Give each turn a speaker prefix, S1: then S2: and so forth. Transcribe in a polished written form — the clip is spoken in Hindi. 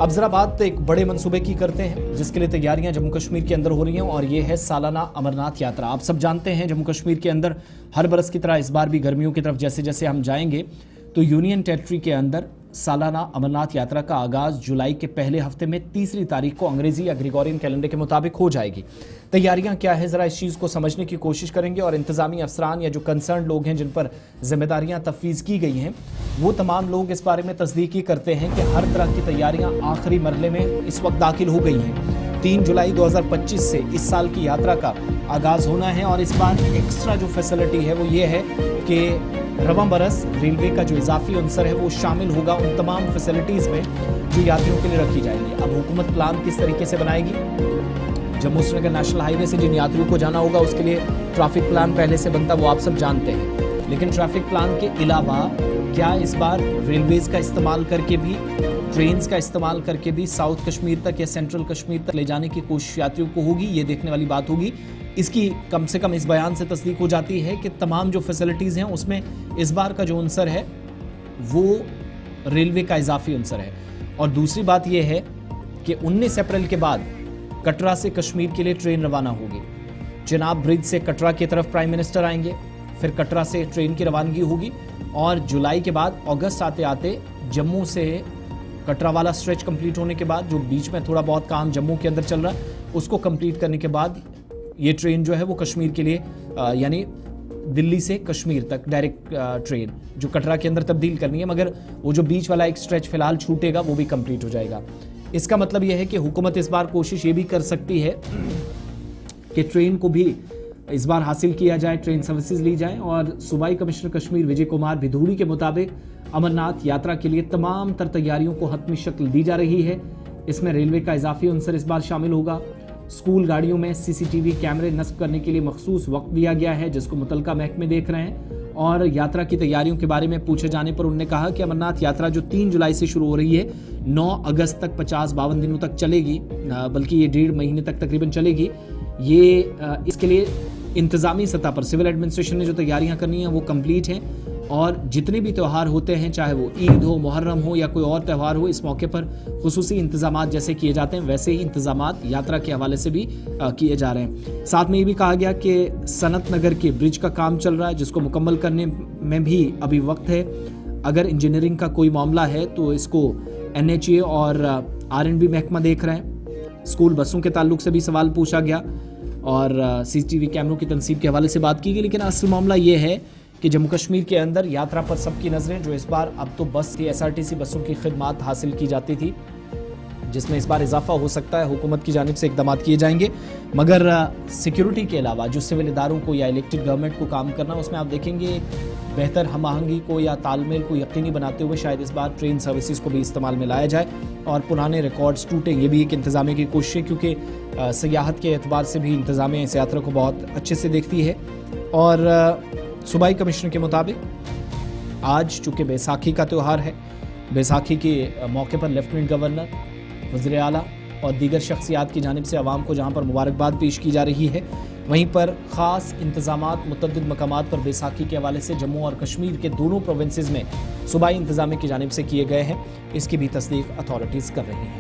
S1: अब जरा बात एक बड़े मंसूबे की करते हैं जिसके लिए तैयारियां जम्मू कश्मीर के अंदर हो रही हैं और ये है सालाना अमरनाथ यात्रा। आप सब जानते हैं जम्मू कश्मीर के अंदर हर बरस की तरह इस बार भी गर्मियों की तरफ जैसे जैसे हम जाएंगे तो यूनियन टेरिटरी के अंदर सालाना अमरनाथ यात्रा का आगाज जुलाई के पहले हफ्ते में 3 तारीख को अंग्रेजी या ग्रेगोरियन कैलेंडर के मुताबिक हो जाएगी। तैयारियां क्या है जरा इस चीज़ को समझने की कोशिश करेंगे और इंतजामी अफसरान या जो कंसर्न लोग हैं जिन पर जिम्मेदारियां तफवीज़ की गई हैं वो तमाम लोग इस बारे में तस्दीक करते हैं कि हर तरह की तैयारियां आखिरी मरहले में इस वक्त दाखिल हो गई हैं। 3 जुलाई 2025 से इस साल की यात्रा का आगाज होना है और इस बार एक्स्ट्रा जो फैसिलिटी है वो ये है कि रवां बरस रेलवे का जो इजाफी अंसर है वो शामिल होगा उन तमाम फैसिलिटीज़ में जो यात्रियों के लिए रखी जाएंगी। अब हुकूमत प्लान किस तरीके से बनाएगी? जम्मू श्रीनगर नेशनल हाईवे से जिन यात्रियों को जाना होगा उसके लिए ट्रैफिक प्लान पहले से बनता वो आप सब जानते हैं, लेकिन ट्रैफिक प्लान के अलावा क्या इस बार रेलवेज का इस्तेमाल करके भी ट्रेन्स का इस्तेमाल करके भी साउथ कश्मीर तक या सेंट्रल कश्मीर तक ले जाने की कोशिश यात्रियों को होगी? ये देखने वाली बात होगी। इसकी कम से कम इस बयान से तस्दीक हो जाती है कि तमाम जो फैसिलिटीज़ हैं उसमें इस बार का जो अंसर है वो रेलवे का इजाफी अंसर है। और दूसरी बात यह है कि 19 अप्रैल के बाद कटरा से कश्मीर के लिए ट्रेन रवाना होगी। चिनाब ब्रिज से कटरा की तरफ प्राइम मिनिस्टर आएंगे, फिर कटरा से ट्रेन की रवानगी होगी और जुलाई के बाद अगस्त आते आते जम्मू से कटरा वाला स्ट्रेच कंप्लीट होने के बाद जो बीच में थोड़ा बहुत काम जम्मू के अंदर चल रहा है उसको कंप्लीट करने के बाद ये ट्रेन जो है वो कश्मीर के लिए यानी दिल्ली से कश्मीर तक डायरेक्ट ट्रेन जो कटरा के अंदर तब्दील करनी है, मगर वो जो बीच वाला एक स्ट्रेच फिलहाल छूटेगा वो भी कंप्लीट हो जाएगा। इसका मतलब यह है कि हुकूमत इस बार कोशिश ये भी कर सकती है कि ट्रेन को भी इस बार हासिल किया जाए, ट्रेन सर्विसेज ली जाए। और सूबाई कमिश्नर कश्मीर विजय कुमार भिदूरी के मुताबिक अमरनाथ यात्रा के लिए तमाम तर तैयारियों को हतमी शक्ल दी जा रही है। इसमें रेलवे का इजाफी अंसर इस बार शामिल होगा। स्कूल गाड़ियों में CCTV कैमरे नस्ब करने के लिए मखसूस वक्त दिया गया है जिसको मुतलका महकमे देख रहे हैं। और यात्रा की तैयारियों के बारे में पूछे जाने पर उन्होंने कहा कि अमरनाथ यात्रा जो 3 जुलाई से शुरू हो रही है 9 अगस्त तक 50-52 दिनों तक चलेगी, बल्कि ये 1.5 महीने तक तकरीबन चलेगी। ये इसके लिए इंतज़ामी सतह पर सिविल एडमिनिस्ट्रेशन ने जो तैयारियां करनी है वो कंप्लीट हैं और जितने भी त्यौहार होते हैं चाहे वो ईद हो, मुहर्रम हो या कोई और त्यौहार हो, इस मौके पर खुसूसी इंतजामात जैसे किए जाते हैं वैसे ही इंतजामात यात्रा के हवाले से भी किए जा रहे हैं। साथ में ये भी कहा गया कि सनत नगर के ब्रिज का काम चल रहा है जिसको मुकम्मल करने में भी अभी वक्त है। अगर इंजीनियरिंग का कोई मामला है तो इसको NHA और R&B महकमा देख रहे हैं। स्कूल बसों के ताल्लुक से भी सवाल पूछा गया और CCTV कैमरों की तनसीब के हवाले से बात की गई, लेकिन असल मामला ये है कि जम्मू कश्मीर के अंदर यात्रा पर सबकी नज़रें जो इस बार अब तो बस की SRTC बसों की खिदमात हासिल की जाती थी जिसमें इस बार इजाफा हो सकता है, हुकूमत की जानिब से इकदाम किए जाएंगे। मगर सिक्योरिटी के अलावा जो सिविल इदारों को या इलेक्टेड गवर्नमेंट को काम करना उसमें आप देखेंगे बेहतर हम आहंगी को या तालमेल को यकीनी बनाते हुए शायद इस बार ट्रेन सर्विसेज को भी इस्तेमाल में लाया जाए और पुराने रिकॉर्ड्स टूटें। ये भी एक इंतजामिया की कोशिश है क्योंकि सियाहत के एतबार से भी इंतजामिया इस यात्रा को बहुत अच्छे से देखती है। और सूबाई कमिश्नर के मुताबिक आज चूँकि बैसाखी का त्यौहार है, बैसाखी के मौके पर लेफ्टिनेंट गवर्नर, वज़ीर आला और दीगर शख्सियात की जानिब से आवाम को जहाँ पर मुबारकबाद पेश की जा रही है वहीं पर ख़ास इंतजामात मुतअद्दिद मकामात पर बैसाखी के हवाले से जम्मू और कश्मीर के दोनों प्रोविंसेस में सूबाई इंतजामिया की जानिब से किए गए हैं। इसकी भी तस्दीक अथॉरिटीज़ कर रही हैं।